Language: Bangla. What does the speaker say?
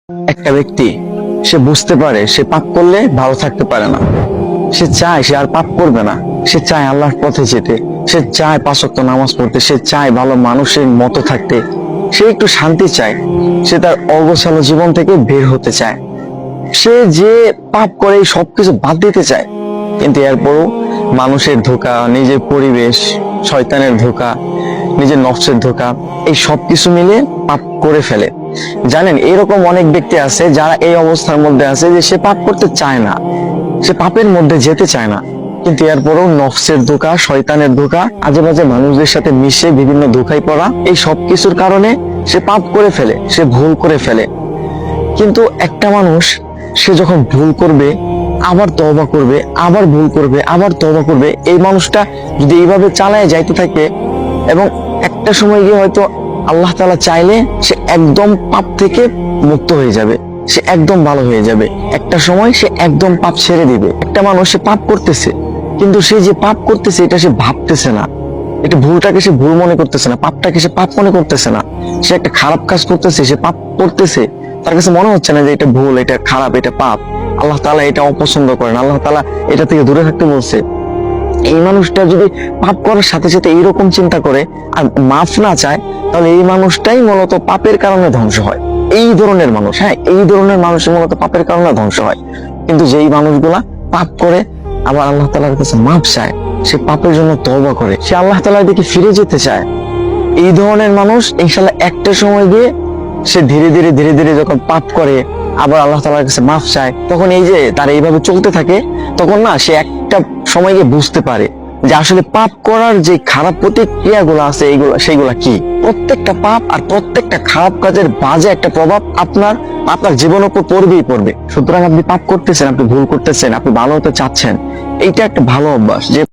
একটা ব্যক্তি সে বুঝতে পারে সে পাপ করলে ভালো থাকতে পারে না, সে চায় সে আর পাপ করবে না, সে চায় আল্লাহর পথে যেতে, সে চায় 5 ওয়াক্ত নামাজ পড়তে, সে চায় ভালো মানুষের মতো থাকতে, সে একটু শান্তি চায়, সে তার অগোছালো জীবন থেকে বের হতে চায়, সে যে পাপ করে এই সবকিছু বাদ দিতে চায়। কিন্তু এরপরও মানুষের ধোঁকা, নিজের পরিবেশ, শয়তানের ধোঁকা, নিজের নফসের ধোঁকা, এই সবকিছু মিলে পাপ করে ফেলে। জানেন, এরকম অনেক ব্যক্তি আছে যারা এই অবস্থার মধ্যে আছে যে সে পাপ করতে চায় না, সে পাপের মধ্যে যেতে চায় না, কিন্তু এরপরও নফসের ধোঁকা, শয়তানের ধোঁকা, আজে বাজে মানুষদের সাথে মিশে বিভিন্ন ধোঁকায় পড়া, এই সবকিছুর কারণে সে পাপ করে ফেলে, সে ভুল করে ফেলে। কিন্তু একটা মানুষ সে যখন ভুল করবে, আবার তওবা করবে, আবার ভুল করবে, আবার তওবা করবে, এই মানুষটা যদি এইভাবে চালায় যাইতে থাকে এবং একটা সময় গিয়ে হয়তো আল্লাহ তাআলা চাইলে সে একদম পাপ থেকে মুক্ত হয়ে যাবে, সে একদম ভালো হয়ে যাবে। একটা সময় সে একদম পাপ ছেড়ে দিবে। একটা মানুষ সে পাপ করতেছে, কিন্তু সে যে পাপ করতেছে এটা সে ভাবতেছে না, এটা ভুলটাকে সে ভুল মনে করতেছে না, পাপটাকে সে পাপ মনে করতেছে না। সে একটা খারাপ কাজ করতেছে, সে পাপ করতেছে, তার কাছে মনে হচ্ছে না যে এটা ভুল, এটা খারাপ, এটা পাপ, আল্লাহ তাআলা এটা অপছন্দ করেন, আল্লাহ তাআলা এটা থেকে দূরে থাকতে বলছে। এই মানুষটা যদি পাপ করার সাথে সাথে এইরকম চিন্তা করে আর মাফ না চায়, তাহলে এই মানুষটাই মূলত পাপের কারণে ধ্বংস হয়। এই ধরনের মানুষ, হ্যাঁ, এই ধরনের মানুষ মূলত পাপের কারণে ধ্বংস হয়। কিন্তু যেই মানুষগুলা পাপ করে আবার আল্লাহ তাআলার কাছে মাফ চায়, সে পাপের জন্য তওবা করে, সে আল্লাহ তাআলার দিকে ফিরে যেতে চায়, এই ধরনের মানুষ ইনশাআল্লাহ একটা সময় গিয়ে সে ধীরে ধীরে ধীরে ধীরে যখন পাপ করে আবার আল্লাহ তাআলার কাছে মাফ চায়, তখন এই যে তার এইভাবে চলতে থাকে, তখন না সে একটা সময় গিয়ে বুঝতে পারে যে আসলে পাপ করার যে খারাপ প্রতিক্রিয়াগুলো আছে সেইগুলা কি। প্রত্যেকটা পাপ আর প্রত্যেকটা খারাপ কাজের বাজে একটা প্রভাব আপনার জীবনের উপর পড়বেই পড়বে। সুতরাং আপনি পাপ করতেছেন, আপনি ভুল করতেছেন, আপনি ভালো হতে চাচ্ছেন, এইটা একটা ভালো অভ্যাস যে